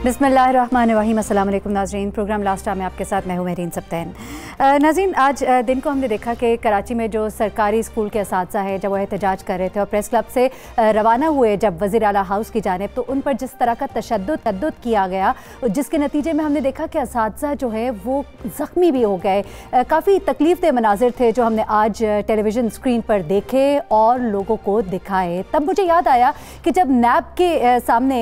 बिस्मिल्लाहिर्रहमानिर्रहीम। अस्सलाम वालेकुम नाज़रीन। प्रोग्राम लास्ट टाइम में आपके साथ मैं हूँ मेरीन सब्तैन। नाज़रीन, आज दिन को हमने देखा कि कराची में जो सरकारी स्कूल के असातिज़ा है जब वो एहतजाज कर रहे थे और प्रेस क्लब से रवाना हुए जब वज़ीर आला हाउस की जानिब, तो उन पर जिस तरह का तशद्दुद किया गया, जिसके नतीजे में हमने देखा कि असातिज़ा जो है वो ज़ख्मी भी हो गए। काफ़ी तकलीफ़देह मनाजिर थे जो हमने आज टेलीविज़न स्क्रीन पर देखे और लोगों को दिखाए। तब मुझे याद आया कि जब नैब के सामने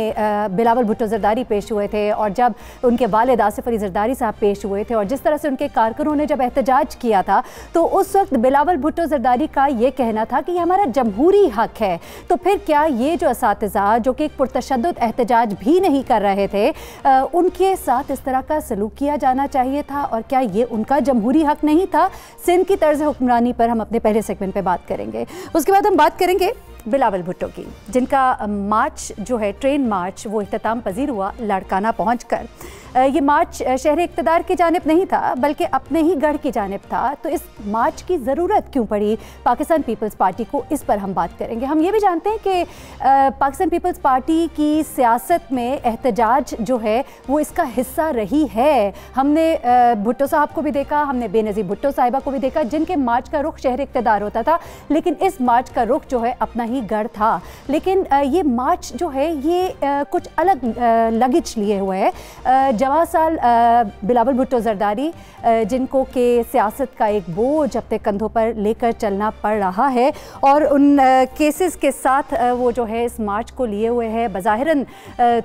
बिलावल भुट्टो ज़रदारी पेश हुए थे और जब उनके वालिद आसिफ अली ज़रदारी साहब पेश हुए थे और जिस तरह से उनके कारकुनों ने जब एहतजाज किया था, तो उस वक्त बिलावल भुट्टो ज़रदारी का ये कहना था कि ये हमारा जमहूरी हक है। तो फिर क्या ये जो असातिज़ा जो कि एक पुरतशद्दुद एहतजाज भी नहीं कर रहे थे, उनके साथ इस तरह का सलूक किया जाना चाहिए था और क्या ये उनका जमहूरी हक नहीं था? सिंध की तर्ज हुक्मरानी पर हम अपने पहले सेगमेंट पे बात करेंगे। उसके बाद हम बात करेंगे बिलावल भुट्टो की, जिनका मार्च जो है ट्रेन मार्च वो इख्तिताम पजीर हुआ लाड़काना पहुंचकर। ये मार्च शहर इक़्तिदार की जानिब नहीं था बल्कि अपने ही गढ़ की जानिब था। तो इस मार्च की ज़रूरत क्यों पड़ी पाकिस्तान पीपल्स पार्टी को, इस पर हम बात करेंगे। हम ये भी जानते हैं कि पाकिस्तान पीपल्स पार्टी की सियासत में एहतजाज जो है वो इसका हिस्सा रही है। हमने भुट्टो साहब को भी देखा, हमने बेनज़ीर भुट्टो साहिबा को भी देखा, जिनके मार्च का रुख शहर इक़्तिदार होता था, लेकिन इस मार्च का रुख जो है अपना ही गढ़ था। लेकिन ये मार्च जो है ये कुछ अलग लगेज लिए हुए है। जवां साल बिलावल भुट्टो ज़रदारी, जिनको के सियासत का एक बोझ अपने कंधों पर लेकर चलना पड़ रहा है और उन केसेस के साथ वो जो है इस मार्च को लिए हुए है। बज़ाहिरन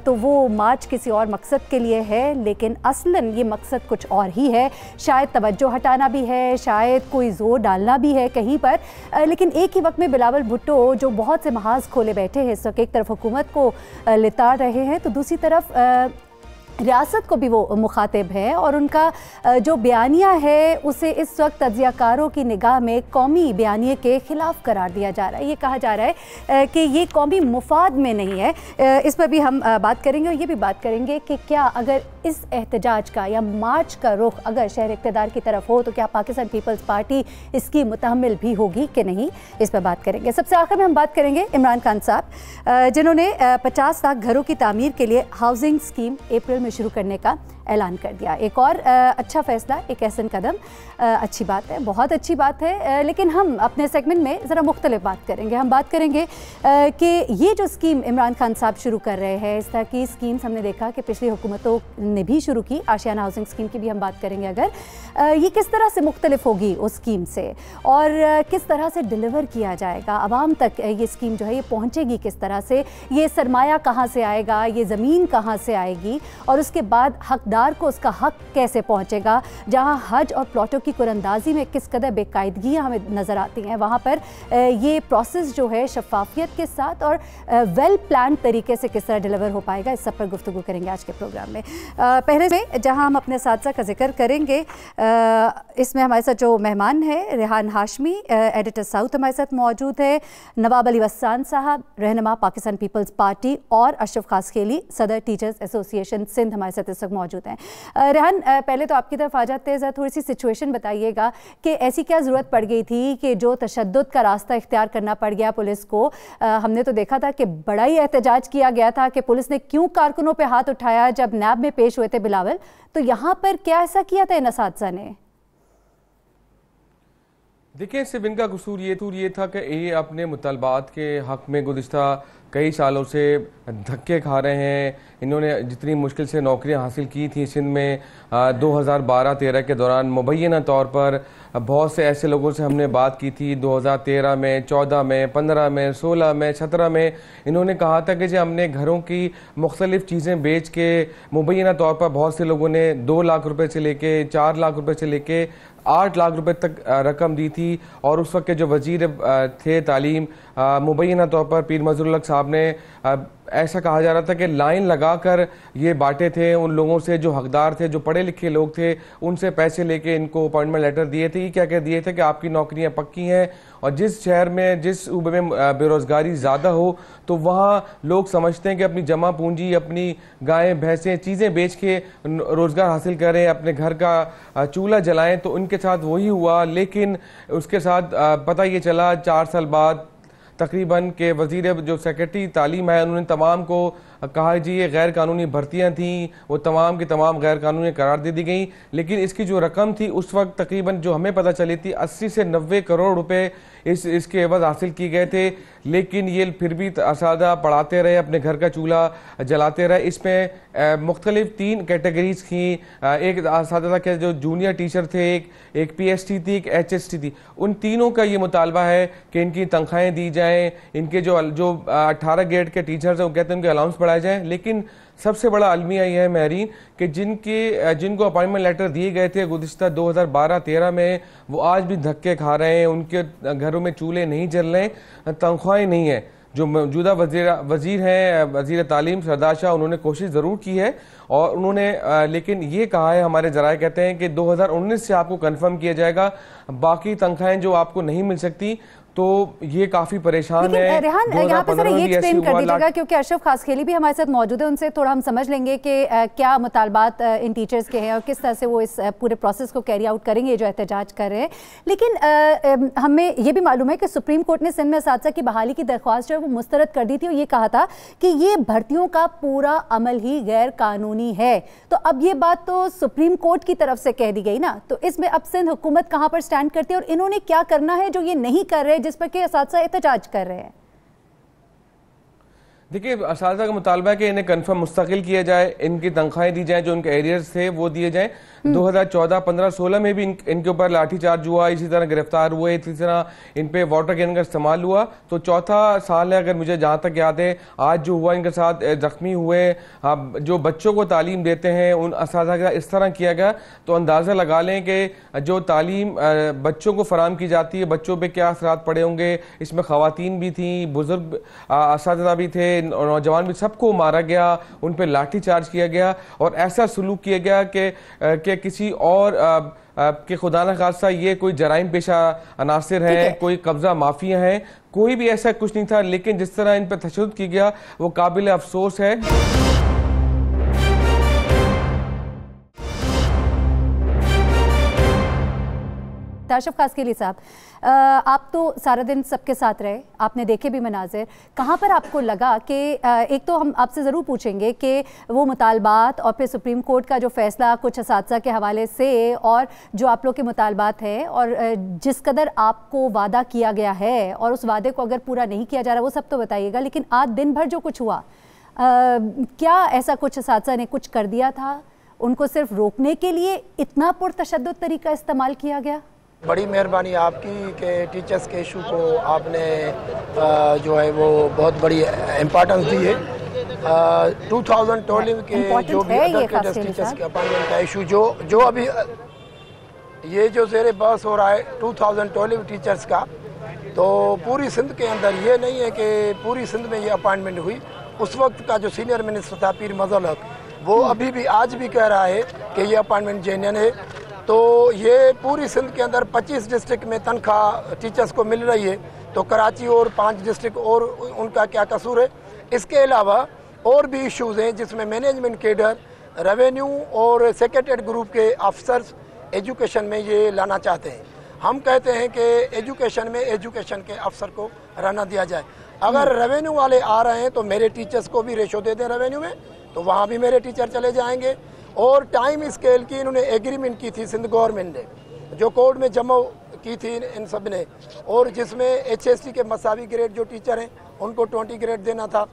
तो वो मार्च किसी और मकसद के लिए है, लेकिन असलन ये मकसद कुछ और ही है। शायद तवज्जो हटाना भी है, शायद कोई ज़ोर डालना भी है कहीं पर, लेकिन एक ही वक्त में बिलावल भुट्टो जो बहुत से महाज खोले बैठे हैं इस वक्त, एक तरफ हुकूमत को लिताड़ रहे हैं तो दूसरी तरफ रियासत को भी वो मुखातिब है और उनका जो बयानिया है उसे इस वक्त तज्जियाकारों की निगाह में कौमी बयानिए के ख़िलाफ़ करार दिया जा रहा है। ये कहा जा रहा है कि ये कौमी मुफाद में नहीं है। इस पर भी हम बात करेंगे और ये भी बात करेंगे कि क्या अगर इस एहतजाज का या मार्च का रुख अगर शहर इक़्तिदार की तरफ हो तो क्या पाकिस्तान पीपल्स पार्टी इसकी मुतहम्मिल भी होगी कि नहीं, इस पर बात करेंगे। सबसे आखिर में हम बात करेंगे इमरान खान साहब, जिन्होंने 50 लाख घरों की तामीर के लिए हाउसिंग स्कीम अप्रैल में शुरू करने का ऐलान कर दिया। एक और अच्छा फैसला, एक ऐसा कदम, अच्छी बात है, बहुत अच्छी बात है। लेकिन हम अपने सेगमेंट में ज़रा मुख्तलिफ बात करेंगे। हम बात करेंगे कि ये जो स्कीम इमरान खान साहब शुरू कर रहे हैं, इस तरह की स्कीम्स हमने देखा कि पिछली हुकूमतों ने भी शुरू की। आशियाना हाउसिंग स्कीम की भी हम बात करेंगे। अगर ये किस तरह से मुख्तलिफ होगी उस स्कीम से और किस तरह से डिलीवर किया जाएगा आवाम तक, ये स्कीम जो है ये पहुँचेगी किस तरह से, ये सरमाया कहाँ से आएगा, ये ज़मीन कहाँ से आएगी और उसके बाद हकदार को उसका हक कैसे पहुंचेगा। जहां हज और प्लॉटों की कुरंदाजी में किस कदर बेकायदगियां हमें नज़र आती हैं, वहां पर ये प्रोसेस जो है शफाफियत के साथ और वेल प्लान तरीके से किस तरह डिलीवर हो पाएगा, इस सब पर गुफ्तगू करेंगे आज के प्रोग्राम में। पहले से जहां हम अपने साथ का जिक्र करेंगे, इसमें हमारे साथ जो मेहमान है रेहान हाशमी, एडिटर साउथ हमारे साथ मौजूद है, नवाब अली वस्सान साहब रहनुमा पाकिस्तान पीपल्स पार्टी और अशरफ खासखेली सदर टीचर्स एसोसिएशन सिंध हमारे साथ इस वक्त मौजूद हैं। रेहान, पहले तो आपकी तरफ आ जाते हैं, ज़रा थोड़ी सी सिचुएशन बताइएगा कि ऐसी क्या ज़रूरत पड़ गई थी कि जो तशद्दुद का रास्ता इख्तियार करना पड़ गया पुलिस को। हमने तो देखा था कि बड़ा ही एहतजाज किया गया था कि पुलिस ने क्यों कारकुनों पे हाथ उठाया जब नैब में पेश हुए थे बिलावल, तो यहाँ पर क्या ऐसा किया था इन असातिज़ा ने? देखिए, सिर्फ इनका कसूर ये था कि ये अपने मुतालबात के हक़ में गुज़िश्ता कई सालों से धक्के खा रहे हैं। इन्होंने जितनी मुश्किल से नौकरियां हासिल की थी सिंध में 2012-13 के दौरान, मुबैना तौर पर बहुत से ऐसे लोगों से हमने बात की थी 2013 में, 14 में, 15 में, 16 में, 17 में। इन्होंने कहा था कि जो हमने घरों की मुख्तलिफ चीज़ें बेच के, मुबैना तौर पर बहुत से लोगों ने 2 लाख रुपए से लेके 4 लाख रुपए से लेके 8 लाख रुपए तक रकम दी थी। और उस वक्त के जो वजीर थे तालीम, मुबैना तौर पर पीर मजरूल हक साहब ने ऐसा कहा जा रहा था कि लाइन लगाकर ये बांटे थे उन लोगों से जो हकदार थे, जो पढ़े लिखे लोग थे, उनसे पैसे लेके इनको अपॉइंटमेंट लेटर दिए थे। ये क्या कह दिए थे कि आपकी नौकरियां पक्की हैं और जिस शहर में, जिस सूबे में बेरोज़गारी ज़्यादा हो तो वहाँ लोग समझते हैं कि अपनी जमा पूंजी, अपनी गायें भैंसें चीज़ें बेच के रोज़गार हासिल करें, अपने घर का चूल्हा जलाएं। तो उनके साथ वही हुआ, लेकिन उसके साथ पता ये चला 4 साल बाद तकरीबन के वजीर जो सेक्रेटरी तालीम है उन्होंने तमाम को कहा जी ये गैर कानूनी भर्तियां थी, वो तमाम की तमाम गैर कानूनी करार दे दी गई। लेकिन इसकी जो रकम थी उस वक्त तकरीबन जो हमें पता चली थी 80 से 90 करोड़ रुपए इसके एवज हासिल किए गए थे। लेकिन ये फिर भी असादा पढ़ाते रहे, अपने घर का चूल्हा जलाते रहे। इसमें मुख्तलिफ 3 कैटेगरीज की, एक असादा के जो जूनियर टीचर थे, एक PhD थी, एक HST थी। उन तीनों का ये मुतालबा है कि इनकी तनख्वाहें दी जाएं, इनके जो 18 ग्रेड के टीचर्स हैं वो कहते हैं उनके अलाउंस बढ़ाए जाएं। लेकिन सबसे बड़ा अलमिया यह है महरीन कि जिनको अपॉइंटमेंट लेटर दिए गए थे गुज़िश्ता 2012-13 में, वो आज भी धक्के खा रहे हैं, उनके घरों में चूल्हे नहीं जल रहे, तनख्वाहें नहीं है। जो मौजूदा वजीर हैं, वजीर तालीम सरदार शाह, उन्होंने कोशिश ज़रूर की है और उन्होंने लेकिन ये कहा है, हमारे जराए कहते हैं कि 2019 से आपको कन्फर्म किया जाएगा, बाकी तनख्वाहें जो आपको नहीं मिल सकती। तो ये काफी परेशान है। रेहान, यहाँ पे सर ये एक्सप्लेन कर दीजिएगा क्योंकि अशरफ खासखेली भी हमारे साथ मौजूद है, उनसे थोड़ा हम समझ लेंगे कि क्या मुतालबात इन टीचर्स के हैं और किस तरह से वो इस पूरे प्रोसेस को कैरी आउट करेंगे जो एहतजाज कर रहे हैं। लेकिन हमें ये भी मालूम है कि सुप्रीम कोर्ट ने सिंध में असातिज़ा की बहाली की दरख्वास्त जो है वो मुस्तरद कर दी थी और ये कहा था कि ये भर्तियों का पूरा अमल ही गैर कानूनी है। तो अब ये बात तो सुप्रीम कोर्ट की तरफ से कह दी गई ना, तो इसमें अब सिंध हुकूमत कहाँ पर स्टैंड करती है और इन्होंने क्या करना है जो ये नहीं कर रहे, जिस पर के असातिज़ा एहतजाज कर रहे हैं? देखिए, असातिज़ा का मुतालबा है कि इन्हें कन्फर्म मुस्तकिल किया जाए, इनकी तनख्वाहें दी जाएं, जो इनके एरियर्स थे वो दिए जाएं। 2014, 15, 16 में भी इनके ऊपर लाठीचार्ज हुआ, इसी तरह गिरफ्तार हुए, इसी तरह इन पे वाटर कैन का इस्तेमाल हुआ। तो चौथा साल है, अगर मुझे जहाँ तक याद है। आज जो हुआ इनके साथ जख्मी हुए, जो बच्चों को तालीम देते हैं उन असातिज़ा का इस तरह किया गया, तो अंदाज़ा लगा लें कि जो तालीम बच्चों को फराम की जाती है, बच्चों पर क्या असरात पड़े होंगे। इसमें ख़वातीन भी थी, बुजुर्ग असातिज़ा भी थे, नौजवान भी, सबको मारा गया, उन पर लाठी चार्ज किया गया और ऐसा सलूक किया गया कि किसी और के खुदा न खास्ता ये कोई जराइम पेशा अनासिर हैं, कोई कब्जा माफिया हैं, कोई भी ऐसा कुछ नहीं था। लेकिन जिस तरह इन पर तशद्दुद किया गया वो काबिल अफसोस है। अशरफ खासखेली साहब, आप तो सारा दिन सबके साथ रहे, आपने देखे भी मनाजिर, कहाँ पर आपको लगा कि एक तो हम आपसे ज़रूर पूछेंगे कि वो मुतालबात और फिर सुप्रीम कोर्ट का जो फैसला कुछ असातिज़ा के हवाले से और जो आप लोग के मुतालबात हैं और जिस कदर आपको वादा किया गया है और उस वादे को अगर पूरा नहीं किया जा रहा वो सब तो बताइएगा। लेकिन आज दिन भर जो कुछ हुआ, क्या ऐसा कुछ असातिज़ा ने कुछ कर दिया था? उनको सिर्फ रोकने के लिए इतना पुरतशद्दुद तरीका इस्तेमाल किया गया? बड़ी मेहरबानी आपकी कि टीचर्स के इशू को आपने जो है वो बहुत बड़ी इम्पोर्टेंस दी है। 2012 के जो भी अदर टीचर्स के अपॉइंटमेंट का इशू जो अभी ये जो ज़ेरे बहस हो रहा है 2012 टीचर्स का, तो पूरी सिंध के अंदर ये नहीं है कि पूरी सिंध में ये अपॉइंटमेंट हुई। उस वक्त का जो सीनियर मिनिस्टर था पीर मज़ल हक, वो अभी भी आज भी कह रहा है कि ये अपॉइंटमेंट जेन्युइन है। तो ये पूरी सिंध के अंदर 25 डिस्ट्रिक्ट में तनख्वाह टीचर्स को मिल रही है, तो कराची और 5 डिस्ट्रिक्ट और उनका क्या कसूर है। इसके अलावा और भी इश्यूज़ हैं जिसमें मैनेजमेंट केडर, रेवेन्यू और सेक्रेटरीट ग्रुप के अफसर्स एजुकेशन में ये लाना चाहते हैं। हम कहते हैं कि एजुकेशन में एजुकेशन के अफसर को रहना दिया जाए। अगर रेवेन्यू वाले आ रहे हैं तो मेरे टीचर्स को भी रेशो दे दें रेवेन्यू में, तो वहाँ भी मेरे टीचर चले जाएंगे। और टाइम स्केल की इन्होंने एग्रीमेंट की थी सिंध गवर्नमेंट ने, जो कोर्ट में जमा की थी इन सब ने, और जिसमें HST के मसावी ग्रेड जो टीचर हैं उनको 20 ग्रेड देना था,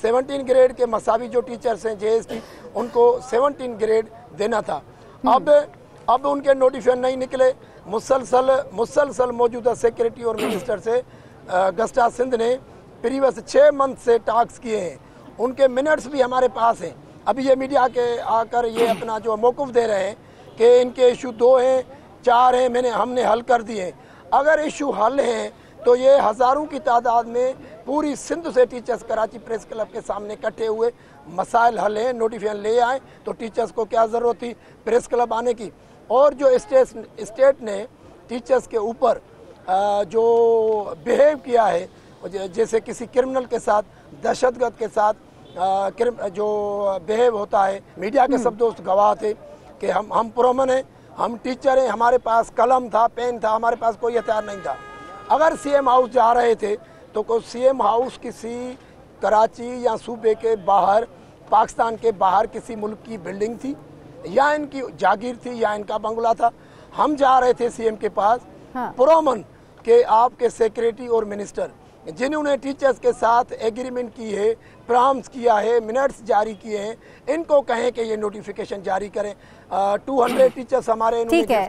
17 ग्रेड के मसावी जो टीचर्स हैं JST उनको 17 ग्रेड देना था। अब उनके नोटिफिकेशन नहीं निकले। मुसलसल मौजूदा सेक्रेटरी और मिनिस्टर से गस्टा सिंध ने प्रीवियस 6 मंथ से टास्क किए हैं, उनके मिनट्स भी हमारे पास हैं। अभी ये मीडिया के आकर ये अपना जो मौक़िफ़ दे रहे हैं कि इनके इशू 2 हैं 4 हैं, हमने हल कर दिए। अगर इशू हल हैं तो ये हज़ारों की तादाद में पूरी सिंध से टीचर्स कराची प्रेस क्लब के सामने इकट्ठे हुए, मसाइल हल हैं, नोटिफिकेशन ले आए, तो टीचर्स को क्या ज़रूरत थी प्रेस क्लब आने की। और जो स्टेट ने टीचर्स के ऊपर जो बिहेव किया है, जैसे किसी क्रिमिनल के साथ, दहशतगर्द के साथ जो बिहेव होता है, मीडिया के सब दोस्त गवाह थे कि हम पुरअमन हैं, हम टीचर हैं, हमारे पास कलम था, पेन था, हमारे पास कोई हथियार नहीं था। अगर CM हाउस जा रहे थे तो सीएम हाउस किसी कराची या सूबे के बाहर, पाकिस्तान के बाहर किसी मुल्क की बिल्डिंग थी या इनकी जागीर थी या इनका बंगला था। हम जा रहे थे सीएम के पास, पुरअमन के आपके सेक्रेटरी और मिनिस्टर जिन्होंने टीचर्स के साथ एग्रीमेंट की है, प्रॉमिस किया है, मिनट्स जारी किए हैं, इनको कहें कि ये नोटिफिकेशन जारी करें। 200 टीचर्स हमारे, ठीक है।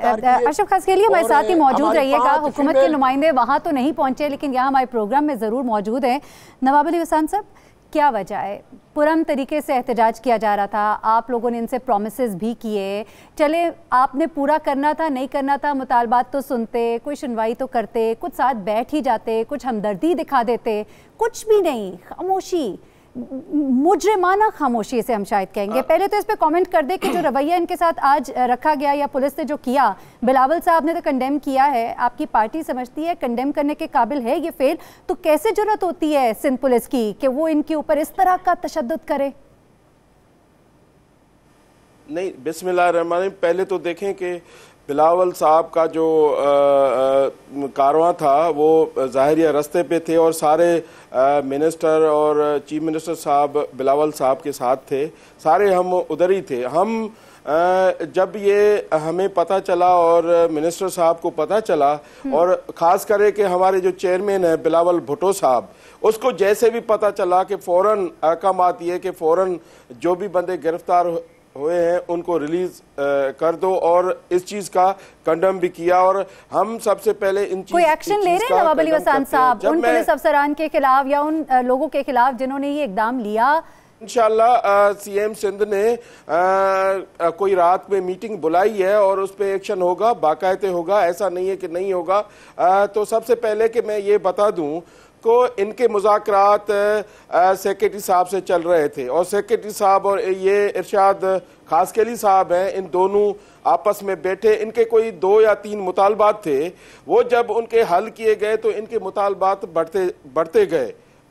अशरफ खास के लिए हमारे साथ ही मौजूद रहिएगा। हुकूमत के नुमाइंदे वहाँ तो नहीं पहुँचे लेकिन यहाँ हमारे प्रोग्राम में ज़रूर मौजूद हैं। नवाब अली हसन साहब, क्या वजह है? पुरअमन तरीके से एहतजाज किया जा रहा था, आप लोगों ने इनसे प्रॉमिसेस भी किए, चले आपने पूरा करना था नहीं करना था, मुतालबात तो सुनते, कोई सुनवाई तो करते, कुछ साथ बैठ ही जाते, कुछ हमदर्दी दिखा देते, कुछ भी नहीं, खामोशी, मुजरिमाना खामोशी से हम शायद कहेंगे। पहले तो इस पे कमेंट कर दे कि जो रवैया इनके साथ आज रखा गया या पुलिस ने जो किया, बिलावल साहब ने तो कंडेम किया है, आपकी पार्टी समझती है कंडेम करने के काबिल है ये फेल, तो कैसे जुर्रत होती है सिंध पुलिस की कि वो इनके ऊपर इस तरह का तशद्दुद करे? नहीं, बिस्मिल्लाहिर्रहमानिर्रहीम, पहले तो देखें कि बिलावल साहब का जो कारवां था वो ज़ाहिरिया रास्ते पे थे और सारे मिनिस्टर और चीफ मिनिस्टर साहब बिलावल साहब के साथ थे, सारे हम उधर ही थे। हम जब ये हमें पता चला और मिनिस्टर साहब को पता चला और ख़ास करके कि हमारे जो चेयरमैन है बिलावल भुट्टो साहब, उसको जैसे भी पता चला कि फ़ौरन अहकामात ये कि फ़ौरन जो भी बंदे गिरफ्तार हुए हैं उनको रिलीज कर दो और इस चीज का कंडम भी किया। और हम सबसे पहले इन चीज, कोई एक्शन ले रहे हैं नवाब अली हसन साहब उन पुलिस अफसरान के खिलाफ या उन लोगों के खिलाफ जिन्होंने ये इकदाम लिया? इंशाल्लाह सीएम सिंध ने कोई रात में मीटिंग बुलाई है और उस पर एक्शन होगा, बाकायदे होगा, ऐसा नहीं है कि नहीं होगा। तो सबसे पहले कि मैं ये बता दूं को इनके मुज़ाकरात सेक्रेटरी साहब से चल रहे थे और सेक्रेटरी साहब और ये इरशाद खासकेली साहब हैं, इन दोनों आपस में बैठे, इनके कोई 2 या 3 मुतालबात थे, वो जब उनके हल किए गए तो इनके मुतालबात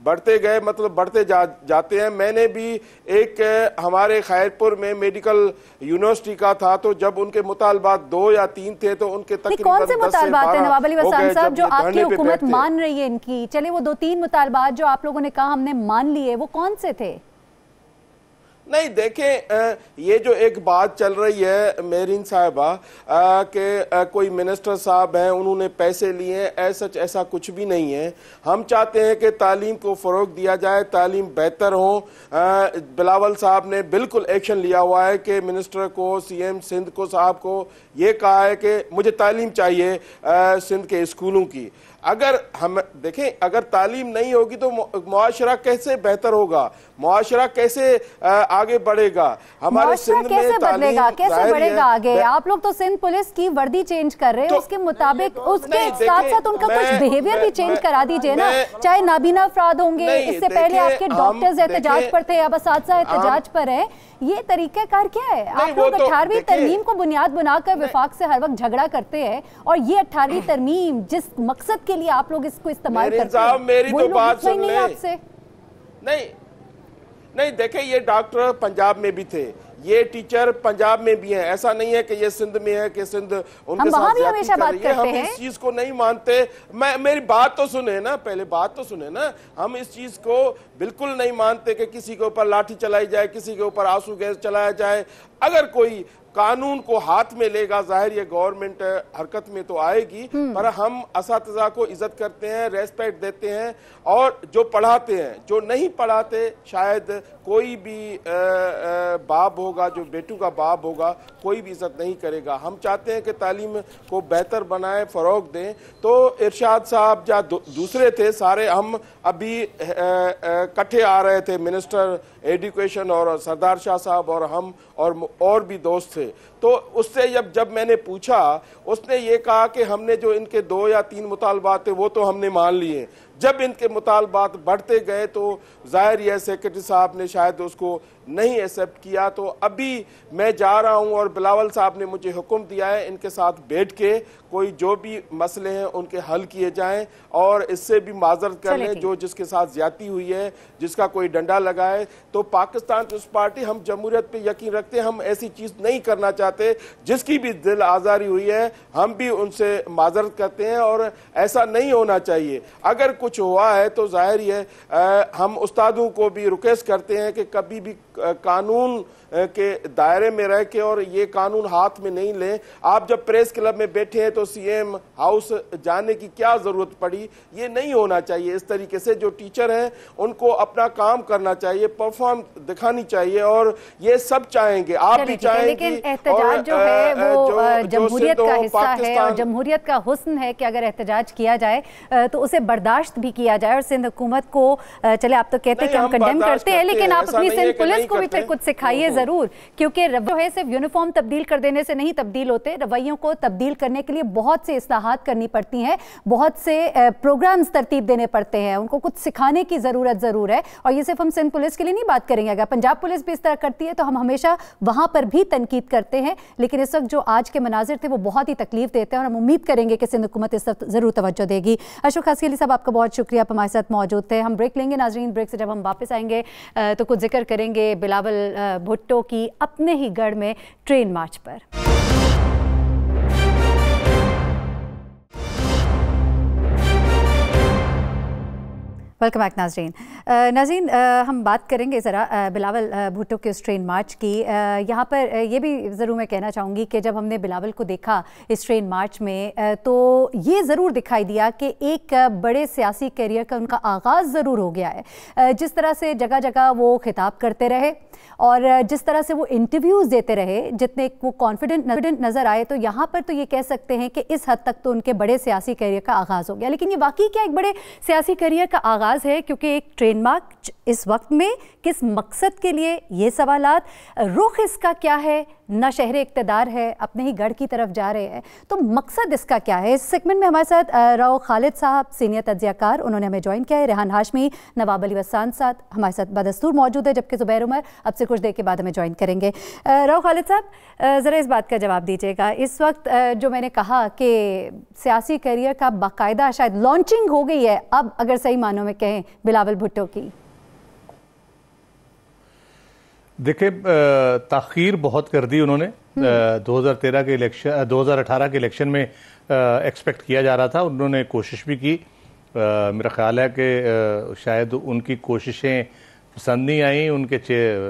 बढ़ते गए मतलब बढ़ते जाते हैं। मैंने भी एक हमारे खैरपुर में मेडिकल यूनिवर्सिटी का था, तो जब उनके मुतालबात 2 या 3 थे तो उनके तकरीबन कौन से मुतालबात है नवाब अली हसन साहब जो आपकी हुकूमत मान रही है इनकी? चले वो 2-3 मुतालबात जो आप लोगों ने कहा हमने मान लिए, वो कौन से थे? नहीं देखें, ये जो एक बात चल रही है मेरीन साहिबा के कोई मिनिस्टर साहब हैं उन्होंने पैसे लिए, ऐसा कुछ भी नहीं है। हम चाहते हैं कि तालीम को फ़रोग दिया जाए, तालीम बेहतर हो। बिलावल साहब ने बिल्कुल एक्शन लिया हुआ है कि मिनिस्टर को, सीएम सिंध को साहब को ये कहा है कि मुझे तालीम चाहिए सिंध के स्कूलों की। अगर हम देखें, अगर तालीम नहीं होगी तो मुआशरा कैसे बेहतर होगा, मुआशरा कैसे आगे बढ़ेगा? हमारे सिंध में कैसे बदलेगा, कैसे बढ़ेगा आगे? आप लोग तो सिंध पुलिस की वर्दी चेंज कर रहे हैं, उसके मुताबिक उसके साथ साथ उनका कुछ बिहेवियर भी चेंज करा दीजिए ना। चाहे नाबीना अफराद होंगे, इससे पहले आपके डॉक्टर्स एहतजाज पर थे, अब असातिज़ा एहतजाज पर है, ये तरीक़ाकार क्या है? आप लोग 18वीं तरमीम को बुनियाद बनाकर विफाक से हर वक्त झगड़ा करते हैं और ये 18वीं तरमीम जिस मकसद के लिए आप लोग इसको इस्तेमाल करते हैं, मेरी तो बात सुन ले। आपसे नहीं देखे, ये डॉक्टर पंजाब में भी थे, ये टीचर पंजाब में भी हैं, ऐसा नहीं है कि ये सिंध में है कि सिंध उनके साथ ज्यादती कर रही है। हम इस चीज को नहीं मानते। मेरी बात तो सुने ना, पहले बात तो सुने ना। हम इस चीज को बिल्कुल नहीं मानते कि किसी के ऊपर लाठी चलाई जाए, किसी के ऊपर आंसू गैस चलाया जाए। अगर कोई कानून को हाथ में लेगा, जाहिर ये गवर्नमेंट हरकत में तो आएगी, पर हम असातिज़ा को इज्जत करते हैं, रेस्पेक्ट देते हैं और जो पढ़ाते हैं, जो नहीं पढ़ाते, शायद कोई भी बाप होगा, जो बेटू का बाप होगा, कोई भी इज्जत नहीं करेगा। हम चाहते हैं कि तालीम को बेहतर बनाएं, फ़रोग दें। तो इरशाद साहब या दूसरे थे सारे, हम अभी इकट्ठे आ रहे थे, मिनिस्टर एजुकेशन और सरदार शाह साहब और हम और भी दोस्त थे। तो उससे जब मैंने पूछा, उसने ये कहा कि हमने जो इनके 2 या 3 मुतालबात थे वो तो हमने मान लिए। जब इनके मुतालबात बढ़ते गए तो जाहिर है सेक्रेटरी साहब ने शायद उसको नहीं एक्सेप्ट किया। तो अभी मैं जा रहा हूं और बिलावल साहब ने मुझे हुक्म दिया है इनके साथ बैठ के कोई जो भी मसले हैं उनके हल किए जाएं और इससे भी माजरत कर लें जो जिसके साथ ज्यादती हुई है, जिसका कोई डंडा लगाए। तो पाकिस्तान पीपल्स पार्टी, हम जमहूरियत पे यकीन रखते हैं, हम ऐसी चीज नहीं करना चाहते। जिसकी भी दिल आजारी हुई है हम भी उनसे माजरत करते हैं और ऐसा नहीं होना चाहिए। अगर कुछ कुछ हुआ है तो जाहिर ही है हम उस्तादों को भी रिक्वेस्ट करते हैं कि कभी भी कानून के दायरे में रह के और ये कानून हाथ में नहीं लें। आप जब प्रेस क्लब में बैठे हैं तो सीएम हाउस जाने की क्या जरूरत पड़ी, ये नहीं होना चाहिए। इस तरीके से जो टीचर हैं उनको अपना काम करना चाहिए, परफॉर्म दिखानी चाहिए और ये सब चाहेंगे, आप भी चाहेंगे। लेकिन एहतजाज जो है वो जमहूरियत का हिस्सा है और जमहूरियत का हुस्न है कि अगर एहतजाज किया जाए तो उसे बर्दाश्त भी किया जाए। और सिंध हुकूमत को चले आप तो कहते हैं कि हम कंडेम करते हैं, लेकिन आप अपनी सिंध पुलिस को भी फिर कुछ सिखाइए जरूर, क्योंकि जो है सिर्फ यूनिफॉर्म तब्दील कर देने से नहीं तब्दील होते। रवैयों को तब्दील करने के लिए बहुत से इस्लाहात करनी पड़ती हैं, बहुत से प्रोग्राम्स तरतीब देने पड़ते हैं, उनको कुछ सिखाने की जरूरत जरूर है। और ये सिर्फ हम सिंध पुलिस के लिए नहीं बात करेंगे, अगर पंजाब पुलिस भी इस तरह करती है तो हम हमेशा वहां पर भी तनकीद करते हैं। लेकिन इस वक्त जो आज के मनाजिर थे वो बहुत ही तकलीफ देते हैं और हम उम्मीद करेंगे कि सिंध हुकूमत इस वक्त जरूर तवज्जो देगी। अशोक खासकी साहब, आपका बहुत शुक्रिया, आप हमारे साथ मौजूद थे। हम ब्रेक लेंगे नाजरीन, ब्रेक से जब हम वापस आएंगे तो कुछ जिक्र करेंगे बिलावल भुट्टो की अपने ही गढ़ में ट्रेन मार्च पर। वेलकम बैक नाजरीन। नाज़रीन, हम बात करेंगे ज़रा बिलावल भुट्टो के इस ट्रेन मार्च की। यहाँ पर ये भी ज़रूर मैं कहना चाहूँगी कि जब हमने बिलावल को देखा इस ट्रेन मार्च में तो ये ज़रूर दिखाई दिया कि एक बड़े सियासी करियर का उनका आगाज़ ज़रूर हो गया है। जिस तरह से जगह जगह वो खिताब करते रहे और जिस तरह से वो इंटरव्यूज़ देते रहे, जितने वो कॉन्फिडेंट नज़र आए, तो यहाँ पर तो ये कह सकते हैं कि इस हद तक तो उनके बड़े सियासी करियर का आगाज़ हो गया। लेकिन ये वाकई क्या एक बड़े सियासी करियर का आगाज़ है? क्योंकि एक ट्रेन मार्च इस वक्त में किस मकसद के लिए, ये सवालात, रुख इसका क्या है, ना शहर इक़्तिदार है, अपने ही गढ़ की तरफ जा रहे हैं, तो मकसद इसका क्या है? इस सेगमेंट में हमारे साथ राव खालिद साहब, सीनियर तज्ज़ियाकार, उन्होंने हमें ज्वाइन किया है। रेहान हाशमी, नवाब अली वस्सान साहब हमारे साथ बदस्तूर मौजूद है, जबकि ज़ुबैर उमर अब से कुछ देर के बाद हमें ज्वाइन करेंगे। राव खालिद साहब, ज़रा इस बात का जवाब दीजिएगा। इस वक्त जो मैंने कहा कि सियासी करियर का बाकायदा शायद लॉन्चिंग हो गई है अब, अगर सही मानों में कहें, बिलावल भुट्टो की। देखिए, ताख़ीर बहुत कर दी उन्होंने। 2013 के इलेक्शन, 2018 के इलेक्शन में एक्सपेक्ट किया जा रहा था, उन्होंने कोशिश भी की। मेरा ख्याल है कि शायद उनकी कोशिशें पसंद नहीं आई उनके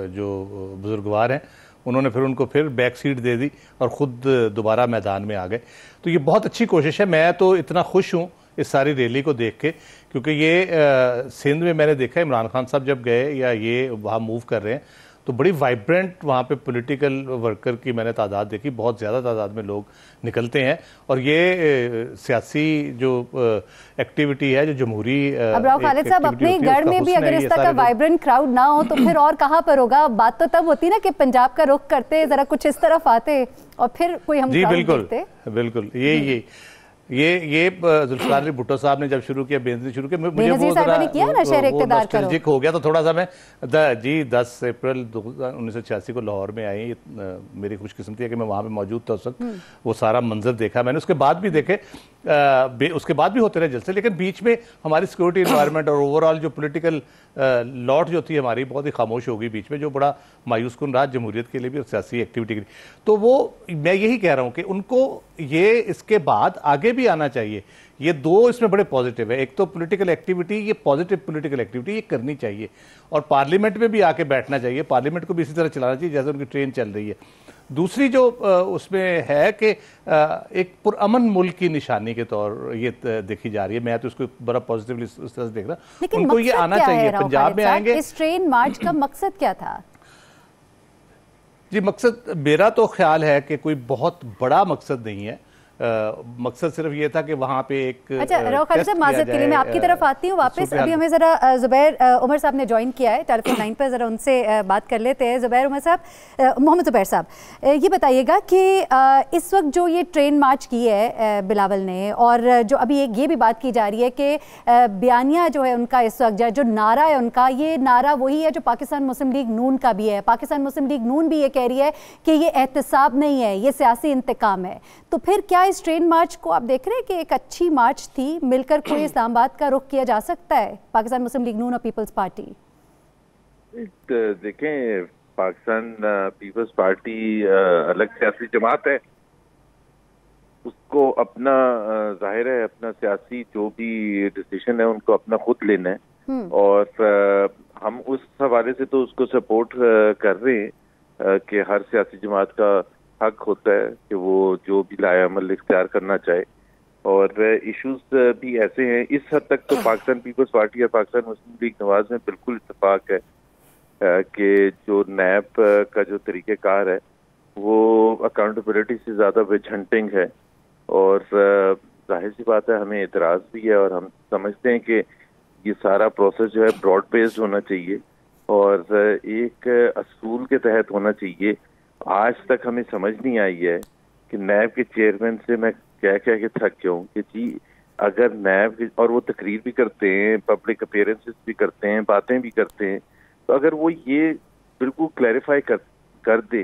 जो बुजुर्गवार हैं, उन्होंने फिर उनको फिर बैक सीट दे दी और ख़ुद दोबारा मैदान में आ गए। तो ये बहुत अच्छी कोशिश है। मैं तो इतना खुश हूँ इस सारी रैली को देख के, क्योंकि ये सिंध में मैंने देखा इमरान खान साहब जब गए या ये वहाँ मूव कर रहे हैं तो बड़ी वाइब्रेंट वहाँ पे पॉलिटिकल वर्कर की मैंने तादाद देखी, बहुत ज़्यादा तादाद में लोग निकलते हैं। और ये सियासी जो एक्टिविटी है, जो जमहूरी, अब राव खालिद साहब, अपने गढ़ में भी अगर इस तरह का वाइब्रेंट क्राउड ना हो तो फिर और कहाँ पर होगा? बात तो तब होती ना कि पंजाब का रुख करते, ज़रा कुछ इस तरफ आते और फिर कोई हम जी बिल्कुल बिल्कुल ये जुल्फ़िकार अली भुट्टो साहब ने जब शुरू किया, बेनज़ीर शुरू किया, मुझे वो नॉस्टैल्जिक हो गया। तो थोड़ा सा मैं 10 अप्रैल 1986 को लाहौर में आई, मेरी खुशकिस्मती है कि मैं वहाँ पे मौजूद था उस वक्त। वो सारा मंजर देखा मैंने, उसके बाद भी देखे, उसके बाद भी होते रहे जलसे, लेकिन बीच में हमारी सिक्योरिटी इन्वायरमेंट और ओवरऑल जो पोलिटिकल लॉट जो थी हमारी, बहुत ही खामोश हो गई बीच में, जो बड़ा मायूस कुन रहा जमहूरियत के लिए भी और सियासी एक्टिविटी के लिए। तो वो मैं यही कह रहा हूँ कि उनको ये इसके बाद आगे भी आना चाहिए। ये दो इसमें बड़े पॉजिटिव है। एक तो पॉलिटिकल एक्टिविटी, ये पॉजिटिव पॉलिटिकल एक्टिविटी ये करनी चाहिए और पार्लियामेंट में भी आके बैठना चाहिए, पार्लियामेंट को भी इसी तरह चलाना चाहिए जैसे उनकी ट्रेन चल रही है। दूसरी जो उसमें है कि एक पुरअमन मुल्क की निशानी के तौर ये देखी जा रही है। मैं तो उसको बड़ा पॉजिटिवली उस तरह से देख रहा हूं। उनको ये आना चाहिए, पंजाब में आएंगे। इस ट्रेन मार्च का मकसद क्या था? जी, मकसद मेरा तो ख्याल है कि कोई बहुत बड़ा मकसद नहीं है। मकसद सिर्फ ये था कि वहाँ पे एक अच्छा राव खालिद साहब, माजरत के लिए मैं आपकी तरफ आती हूँ वापस। अभी हमें ज़रा ज़ुबैर उमर साहब ने ज्वाइन किया है टेलीफोन लाइन पर, ज़रा उनसे बात कर लेते हैं। ज़ुबैर उमर साहब, मोहम्मद ज़ुबैर साहब, ये बताइएगा कि इस वक्त जो ये ट्रेन मार्च की है बिलावल ने, और जो अभी एक ये भी बात की जा रही है कि बयानिया जो है उनका इस वक्त जो नारा है उनका, ये नारा वही है जो पाकिस्तान मुस्लिम लीग नून का भी है। पाकिस्तान मुस्लिम लीग नून भी ये कह रही है कि ये एहतसाब नहीं है, ये सियासी इंतकाम है। तो फिर क्या इस ट्रेन मार्च को आप देख रहे हैं कि एक अच्छी मार्च थी, मिलकर कोई इस्लामाबाद का रुख किया जा सकता है, पाकिस्तान मुस्लिम लीग नून और पीपल्स पार्टी? देखें, पाकिस्तान पीपल्स पार्टी अलग सियासी जमात है उसको अपना जाहिर है अपना सियासी जो भी डिसीजन है उनको अपना खुद लेना है और हम उस हवाले से तो उसको सपोर्ट कर रहे हैं कि हर सियासी जमात का हक होता है कि वो जो भी लाया अमल इख्तियार करना चाहे और इश्यूज भी ऐसे हैं। इस हद तक तो पाकिस्तान पीपल्स पार्टी और पाकिस्तान मुस्लिम लीग नवाज में बिल्कुल इत्तेफाक है कि जो नैब का जो तरीक़ेकार है वो अकाउंटेबिलिटी से ज़्यादा विच हंटिंग है और जाहिर सी बात है हमें एतराज़ भी है और हम समझते हैं कि ये सारा प्रोसेस जो है ब्रॉड बेस्ड होना चाहिए और एक असूल के तहत होना चाहिए। आज तक हमें समझ नहीं आई है कि नैब के चेयरमैन से मैं कह के थक गया हूँ कि जी अगर नैब और वो तकरीर भी करते हैं, पब्लिक अपीयरेंसेस भी करते हैं, बातें भी करते हैं, तो अगर वो ये बिल्कुल क्लैरिफाई कर दे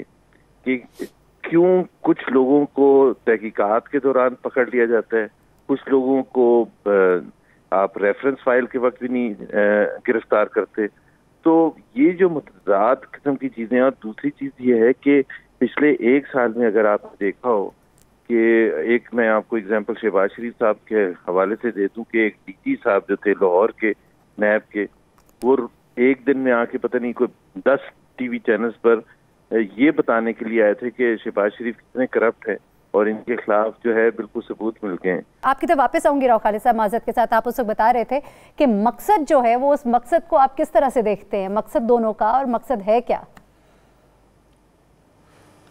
कि क्यों कुछ लोगों को तहकीकात के दौरान पकड़ लिया जाता है, कुछ लोगों को आप रेफरेंस फाइल के वक्त भी नहीं गिरफ्तार करते, तो ये जो मुतज़ाद किस्म की चीज़ें। और दूसरी चीज़ ये है कि पिछले 1 साल में अगर आपने देखा हो कि एक मैं आपको एग्जांपल शहबाज शरीफ साहब के हवाले से दे दूं कि एक डीजी साहब जो थे लाहौर के नैब के, वो एक दिन में आके पता नहीं कोई 10 टीवी चैनल्स पर ये बताने के लिए आए थे कि शहबाज शरीफ कितने करप्ट है और इनके खिलाफ जो है बिल्कुल सबूत मिल गए हैं। आपकी तरफ वापस आऊंगी राव खालिद साहब माजरत के साथ। आप उस वक्त बता रहे थे कि मकसद जो है वो उस मकसद को आप किस तरह से देखते हैं, मकसद दोनों का, और मकसद है क्या?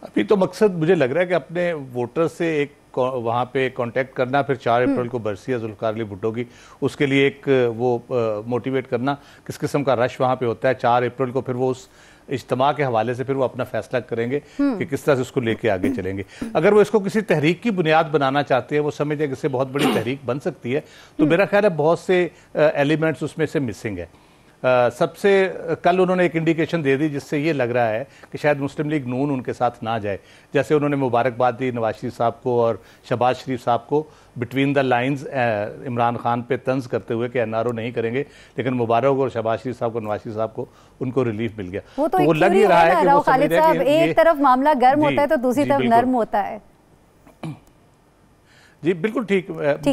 अभी तो मकसद मुझे लग रहा है कि अपने वोटर से एक वहाँ पे कांटेक्ट करना, फिर 4 अप्रैल को बरसी है जुल्फ़िकार अली भुट्टो की, उसके लिए एक वो मोटिवेट करना किस किस्म का रश वहाँ पे होता है। 4 अप्रैल को फिर वो उस इज्तिमा के हवाले से फिर वो अपना फैसला करेंगे कि किस तरह से उसको लेके आगे चलेंगे। अगर वो इसको किसी तहरीक की बुनियाद बनाना चाहते हैं, वो समझते हैं कि इससे बहुत बड़ी तहरीक बन सकती है, तो मेरा ख्याल है बहुत से एलिमेंट्स उसमें से मिसिंग है। सबसे कल उन्होंने एक इंडिकेशन दे दी जिससे ये लग रहा है कि शायद मुस्लिम लीग नून उनके साथ ना जाए। जैसे उन्होंने मुबारकबाद दी नवाज शरीफ साहब को और शहबाज शरीफ साहब को, between the lines Imran Khan पे तंज करते हुए कि एनआरओ नहीं करेंगे, लेकिन मुबारक और शहबाज शरीफ साहब को, नवाज शरीफ साहब को उनको रिलीफ मिल गया। तो वो लग ही रहा है कि वो समझ रहे हैं कि एक तरफ मामला गर्म होता है तो दूसरी तरफ नर्म होता है। जी बिल्कुल ठीक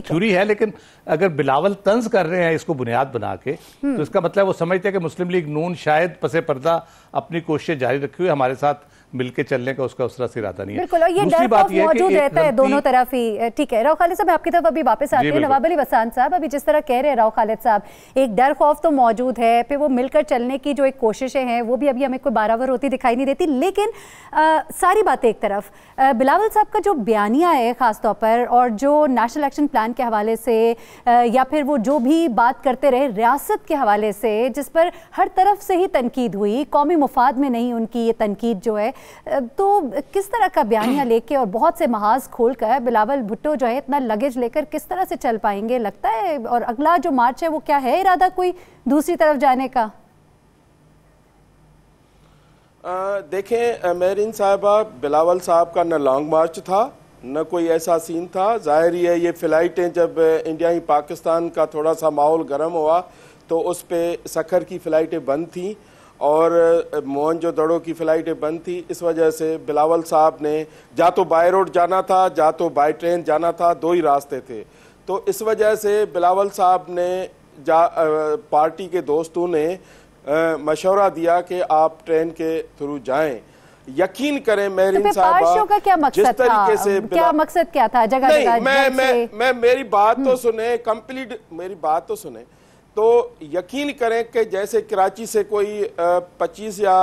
थ्योरी है, लेकिन अगर बिलावल तंज कर रहे हैं इसको बुनियाद बना के, तो इसका मतलब वो समझते हैं कि मुस्लिम लीग नून शायद पसे पर्दा अपनी कोशिशें जारी रखी हुई हमारे साथ मिलके चलने का उसका उस तरह से इरादा नहीं है। बिल्कुल, और ये डर खौफ मौजूद रहता है दोनों तरफ ही। ठीक है राव खालिद साहब, आपकी तरफ अभी वापस आते हैं। नवाब अली वसान साहब, अभी जिस तरह कह रहे हैं राव खालिद साहब, एक डर खौफ तो मौजूद है, फिर वो मिलकर चलने की जो एक कोशिशें हैं वो भी अभी हमें कोई बारावर होती दिखाई नहीं देती। लेकिन सारी बातें एक तरफ, बिलावल साहब का जो बयानिया है खासतौर पर, और जो नेशनल एक्शन प्लान के हवाले से या फिर वो जो भी बात करते रहे रियासत के हवाले से, जिस पर हर तरफ से ही तनकीद हुई, कौमी मुफाद में नहीं उनकी ये तनकीद जो है, तो किस तरह का बयानिया लेके और बहुत से महाज खोल कर बिलावल भुट्टो जो है इतना लगेज लेकर किस तरह से चल पाएंगे लगता है? और अगला जो मार्च है वो क्या है इरादा कोई दूसरी तरफ जाने का? देखें मेहरीन साहबा, बिलावल साहब का न लॉन्ग मार्च था न कोई ऐसा सीन था। जाहिर ही है ये फ़्लाइटें जब इंडिया ही पाकिस्तान का थोड़ा सा माहौल गर्म हुआ तो उस पर सखर की फ़्लाइटें बंद थी और मोहनजोदड़ो की फ़्लाइटें बंद थी। इस वजह से बिलावल साहब ने या तो बाय रोड जाना था या तो बाय ट्रेन जाना था, 2 ही रास्ते थे। तो इस वजह से बिलावल साहब ने पार्टी के दोस्तों ने मशवरा दिया कि आप ट्रेन के थ्रू जाएं। यकीन करें मेहरीन साहब का क्या मकसद जिस तरीके से क्या मकसद क्या था? जगह नहीं, मैं मेरी बात तो सुने, कंप्लीट मेरी बात तो सुने। तो यकीन करें कि जैसे कराची से कोई 25 या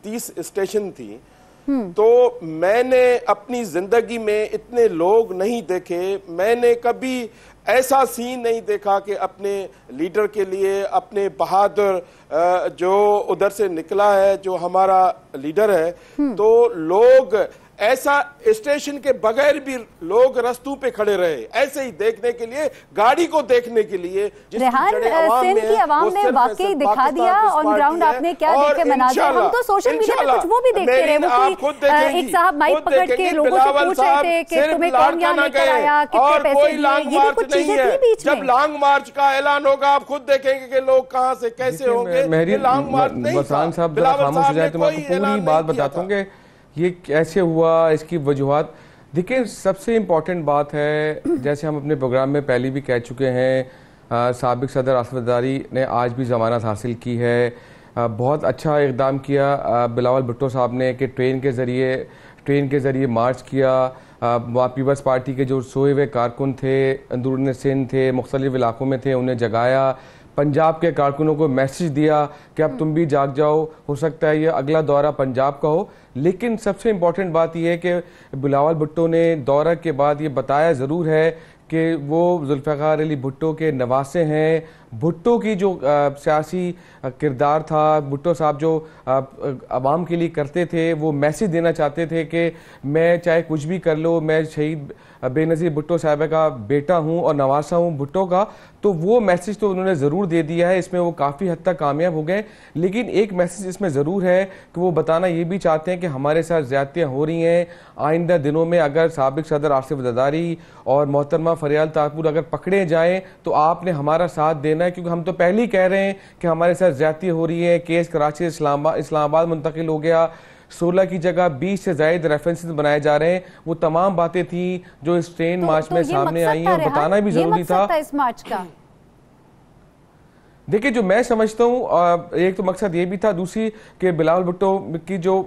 30 स्टेशन थी, तो मैंने अपनी जिंदगी में इतने लोग नहीं देखे, मैंने कभी ऐसा सीन नहीं देखा कि अपने लीडर के लिए, अपने बहादुर जो उधर से निकला है, जो हमारा लीडर है, तो लोग ऐसा स्टेशन के बगैर भी लोग रस्तों पे खड़े रहे ऐसे ही देखने के लिए, गाड़ी को देखने के लिए। सिंध की आवाम ने वाकई दिखा दिया ऑन ग्राउंड। आपने क्या देखे मनाज़िर? हम तो सोशल मीडिया पे कुछ वो भी देखते रहे, वो एक साहब माइक पकड़ के लोगों से पूछ रहे थे कि तुम्हें कौन यहाँ लेकर आया, कितने पैसे दिए, ये भी कुछ चीजें थी बीच में। जब लॉन्ग मार्च का ऐलान होगा आप खुद देखेंगे कि लोग कहाँ से कैसे होंगे। लॉन्ग मार्च नहीं था, खामोश हो जाए तो मैं आपको पूरी बात बताता हूँ कि ये कैसे हुआ, इसकी वजूहात। देखिए, सबसे इम्पॉर्टेंट बात है, जैसे हम अपने प्रोग्राम में पहले भी कह चुके हैं, साबिक सदर आसिफ जरदारी ने आज भी ज़मानत हासिल की है। बहुत अच्छा इक़दाम किया बिलावल भुट्टो साहब ने कि ट्रेन के ज़रिए मार्च किया। वहाँ पीपल्स पार्टी के जो सोए हुए कारकुन थे, अंदरून सिंध थे, मुख्तलिफ इलाकों में थे, उन्हें जगाया। पंजाब के कारकुनों को मैसेज दिया कि अब तुम भी जाग जाओ, हो सकता है ये अगला दौरा पंजाब का हो। लेकिन सबसे इम्पॉर्टेंट बात यह है कि बिलावल भुट्टो ने दौरा के बाद ये बताया ज़रूर है कि वो जुल्फ़िकार अली भुट्टो के नवासे हैं। भुट्टो की जो सियासी किरदार था, भुट्टो साहब जो आवाम के लिए करते थे, वो मैसेज देना चाहते थे कि मैं चाहे कुछ भी कर लो, मैं शहीद बेनज़ीर भुट्टो साहब का बेटा हूं और नवासा हूं भुट्टो का। तो वो मैसेज तो उन्होंने ज़रूर दे दिया है, इसमें वो काफ़ी हद तक कामयाब हो गए। लेकिन एक मैसेज इसमें ज़रूर है कि वो बताना ये भी चाहते हैं कि हमारे साथ ज़्यादतियाँ हो रही हैं। आइंदा दिनों में अगर साबिक सदर आसिफ जरदारी और मोहतरमा फरियाल तारपुर अगर पकड़े जाएँ तो आपने हमारा साथ देना है, क्योंकि हम तो पहले ही कह रहे हैं कि हमारे साथ ज्यादती हो रही है। केस कराची से इस्लामाबाद मुंतकिल हो गया, 16 की जगह 20 से ज़ायद रेफरेंसेस बनाए जा रहे हैं। वो तमाम बातें थी जो इस ट्रेन मार्च में सामने आई हैं, और बताना भी जरूरी था इस मार्च का। देखिए, जो मैं समझता हूँ, एक तो मकसद ये भी था, दूसरी कि बिलावल भुट्टो की जो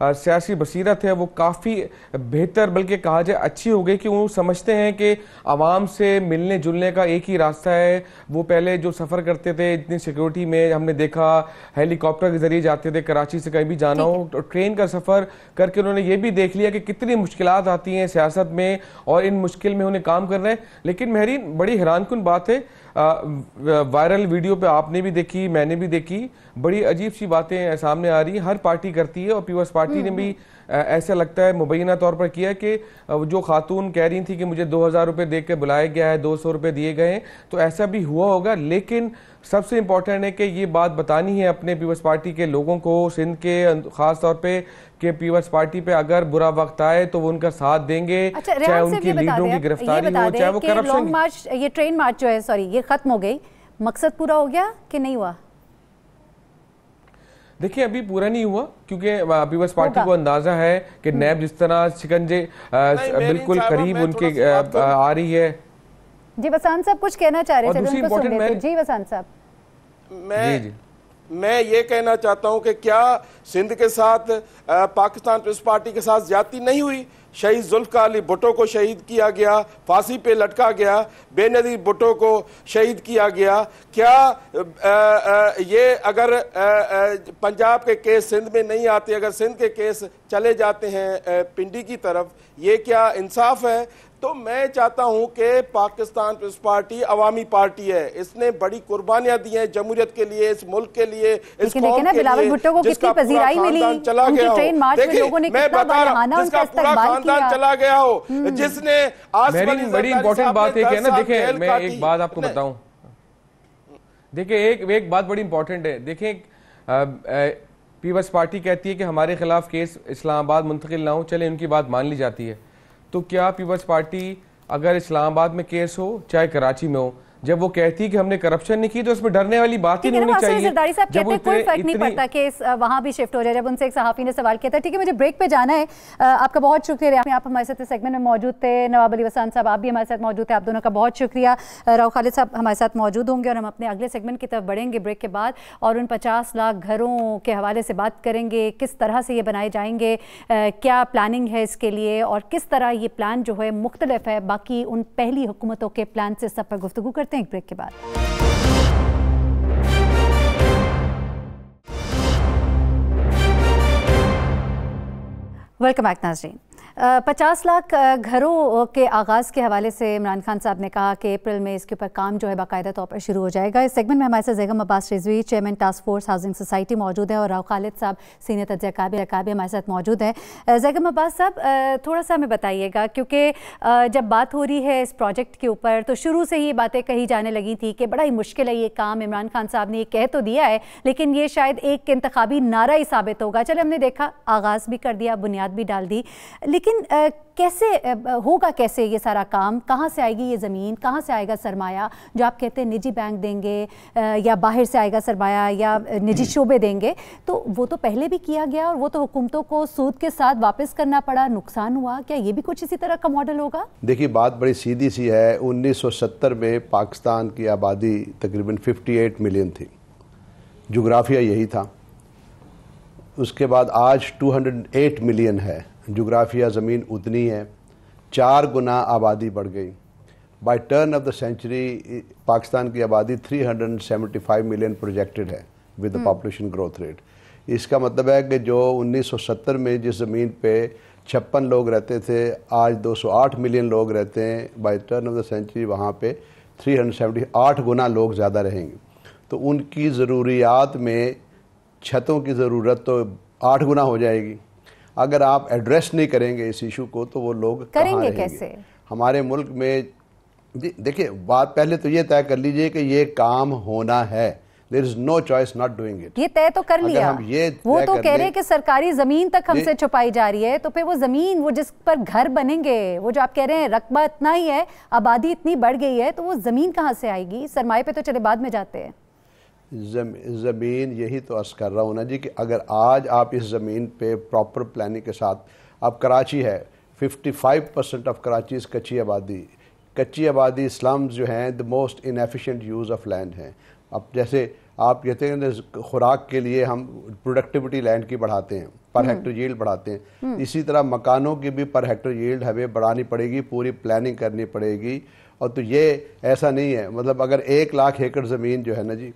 सियासी बसीरत है वो काफ़ी बेहतर, बल्कि कहा जाए अच्छी हो गई कि वो समझते हैं कि आवाम से मिलने जुलने का एक ही रास्ता है। वो पहले जो सफ़र करते थे इतनी सिक्योरिटी में, हमने देखा हेलीकॉप्टर के ज़रिए जाते थे, कराची से कहीं भी जाना हो तो ट्रेन का सफ़र करके उन्होंने ये भी देख लिया कि कितनी मुश्किलात आती हैं सियासत में, और इन मुश्किल में उन्हें काम करना है। लेकिन महरीन, बड़ी हैरानकुन बात है, वायरल वीडियो पे आपने भी देखी, मैंने भी देखी, बड़ी अजीब सी बातें सामने आ रही हैं। हर पार्टी करती है, और पीपल्स पार्टी ने भी ऐसा लगता है मुबैना तौर पर किया कि जो खातून कह रही थी कि मुझे 2000 रुपये दे के बुलाया गया है, 200 रुपये दिए गए हैं, तो ऐसा भी हुआ होगा। लेकिन सबसे इम्पोर्टेंट है कि ये बात बतानी है अपने पीपल्स पार्टी के लोगों को, सिंध के ख़ास तौर पे, कि पीपल्स पार्टी पे अगर बुरा वक्त आए तो वो उनका साथ देंगे। अच्छा, चाहे उनकी लीडरों की गिरफ्तारी हो, चाहे वो करप्शन। मार्च, ये ट्रेन मार्च जो है, सॉरी, ये खत्म हो गई, मकसद पूरा हो गया कि नहीं हुआ? देखिए, अभी पूरा नहीं हुआ, क्योंकि पीपल्स पार्टी को अंदाजा है कि नैब जिस तरह शिकंजे बिल्कुल करीब उनके आ रही है। जी वसंत साहब कुछ कहना चाह रहे थे, उनको सुन लेते हैं। जी वसंत साहब, मैं ये कहना चाहता हूं कि क्या सिंध के साथ पाकिस्तान पीपल्स पार्टी के साथ ज्यादती नहीं हुई? शहीद जुल्फ़िकार अली भुट्टो को शहीद किया गया, फांसी पे लटका गया, बेनज़ीर भुट्टो को शहीद किया गया। क्या ये अगर पंजाब के केस सिंध में नहीं आते, अगर सिंध के केस चले जाते हैं पिंडी की तरफ, ये क्या इंसाफ है? तो मैं चाहता हूं कि पाकिस्तान पीपल्स पार्टी अवामी पार्टी है, इसने बड़ी कुर्बानियां दी हैं जमहूरियत के लिए, इस मुल्क के लिए, इस कौम के लिए, जिसका पूरा खानदान चला गया हो। देखिए, मैं बता रहा हूं, जिसका पूरा खानदान चला गया हो, जिसने बड़ी इंपॉर्टेंट बात है ना। देखिए, मैं एक बात आपको बताऊं, देखिए एक बात बड़ी इंपॉर्टेंट है। देखिए, पीपल्स पार्टी कहती है कि हमारे खिलाफ केस इस्लामाबाद मुंतकिल ना हो, चले उनकी बात मान ली जाती है। तो क्या पीपल्स पार्टी अगर इस्लामाबाद में केस हो चाहे कराची में हो, जब वो कहती है कि हमने करप्शन नहीं की, तो उसमें डरने वाली बात ही नहीं होनी चाहिए। जरदारी साहब कहते हैं कोई फर्क नहीं पड़ता कि वहां भी शिफ्ट हो जाए। जब उनसे एक सहाफी ने सवाल किया था, ठीक है मुझे ब्रेक पे जाना है, आपका बहुत शुक्रिया, आप हमारे साथ इस सेगमेंट में मौजूद थे। नवाब अली वसंत साहब, आप भी हमारे साथ मौजूद थे, आप दोनों का बहुत शुक्रिया। राव खालिद साहब हमारे साथ मौजूद होंगे, और हम अपने अगले सेगमेंट की तरफ बढ़ेंगे ब्रेक के बाद, और उन 50 लाख घरों के हवाले से बात करेंगे, किस तरह से ये बनाए जाएंगे, क्या प्लानिंग है इसके लिए, और किस तरह ये प्लान जो है मुख्तलिफ है बाकी उन पहली हुकूमतों के प्लान से। सब पर गुफ्तगू करते हैं एक ब्रेक के बाद। वेलकम बैक नाज़रीन। 50 लाख घरों के आगाज़ के हवाले से इमरान खान साहब ने कहा कि अप्रैल में इसके ऊपर काम जो है बाकायदा तौर पर शुरू हो जाएगा। इस सेगमेंट में हमारे साथ Zaigham Abbas Rizvi, chairman task force housing society मौजूद है, और राव खालिद साहब, सीनियर तजज़िया भी हमारे साथ मौजूद है। ज़ैगम अब्बास साहब, थोड़ा सा हमें बताइएगा, क्योंकि जब बात हो रही है इस प्रोजेक्ट के ऊपर, तो शुरू से ही बातें कही जाने लगी थी कि बड़ा ही मुश्किल है ये काम। इमरान खान साहब ने ये कह तो दिया है, लेकिन ये शायद एक इंतखाबी नारा ही साबित होगा। चले, हमने देखा आगाज़ भी कर दिया, बुनियाद भी डाल दी, लेकिन लेकिन कैसे होगा, कैसे ये सारा काम, कहाँ से आएगी ये ज़मीन, कहाँ से आएगा सरमाया? जो आप कहते हैं निजी बैंक देंगे या बाहर से आएगा सरमाया या निजी शोबे देंगे, तो वो तो पहले भी किया गया और वो तो हुकूमतों को सूद के साथ वापस करना पड़ा, नुकसान हुआ। क्या ये भी कुछ इसी तरह का मॉडल होगा? देखिए, बात बड़ी सीधी सी है। 1970 में पाकिस्तान की आबादी तकरीबन 58 मिलियन थी, जोग्राफिया यही था। उसके बाद आज 208 मिलियन है, जोग्राफिया ज़मीन उतनी है, 4 गुना आबादी बढ़ गई। By turn of the century Pakistan की आबादी 375 मिलियन प्रोजेक्टेड है with the population growth rate. इसका मतलब है कि जो 1970 में जिस ज़मीन पे 56 लोग रहते थे, आज 208 मिलियन लोग रहते हैं। By turn of the century वहाँ पे 378 गुना लोग ज़्यादा रहेंगे। तो उनकी ज़रूरियात में छतों की ज़रूरत तो 8 गुना हो जाएगी। अगर आप एड्रेस नहीं करेंगे इस इशू को तो वो लोग करेंगे कैसे? हमारे मुल्क में देखिए, बात पहले तो ये तय कर लीजिए कि ये काम होना है। There is no choice not doing it. ये तय तो कर लिया। वो तो कह रहे हैं कि सरकारी जमीन तक हमसे छुपाई जा रही है, तो फिर वो जमीन, वो जिस पर घर बनेंगे, वो जो आप कह रहे हैं रकबा इतना ही है, आबादी इतनी बढ़ गई है, तो वो जमीन कहाँ से आएगी? सरमाए पे तो चले बाद में जाते हैं। ज़मीन यही तो अर्ज़ कर रहा हूँ ना जी, कि अगर आज आप इस ज़मीन पे प्रॉपर प्लानिंग के साथ, अब कराची है, 55% ऑफ कराची कच्ची आबादी स्लम्स जो हैं the most inefficient use of land हैं। अब जैसे आप कहते हैं खुराक के लिए हम प्रोडक्टिविटी लैंड की बढ़ाते हैं, पर हेक्टर यील्ड बढ़ाते हैं, इसी तरह मकानों की भी पर हेक्टर यील्ड हमें बढ़ानी पड़ेगी, पूरी प्लानिंग करनी पड़ेगी। और तो ये ऐसा नहीं है, मतलब अगर 1 लाख एकड़ ज़मीन जो है ना जी,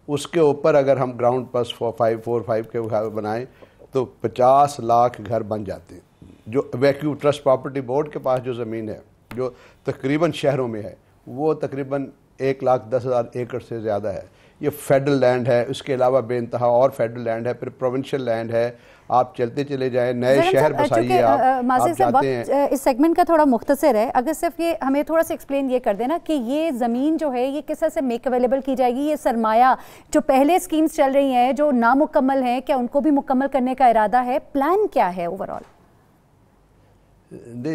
उसके ऊपर अगर हम ग्राउंड प्लस 4-5 के घर बनाएं तो 50 लाख घर बन जाते हैं। जो वैक्यू ट्रस्ट प्रॉपर्टी बोर्ड के पास जो ज़मीन है, जो तकरीबन शहरों में है, वो तकरीबन 1,10,000 एकड़ से ज़्यादा है। ये फेडरल लैंड है, उसके अलावा बेइंतहा और फेडरल लैंड है, फिर प्रोविंशियल लैंड है। आप चलते चले जाएं, नए शहर बसाइए। आप जाते हैं। इस सेगमेंट का थोड़ा मुख्तसर है, अगर सिर्फ ये हमें थोड़ा सा एक्सप्लेन ये कर देना कि ये ज़मीन जो है ये किस तरह से मेक अवेलेबल की जाएगी? ये सरमाया जो पहले स्कीम्स चल रही हैं जो नामुकम्मल हैं, क्या उनको भी मुकम्मल करने का इरादा है? प्लान क्या है ओवरऑल?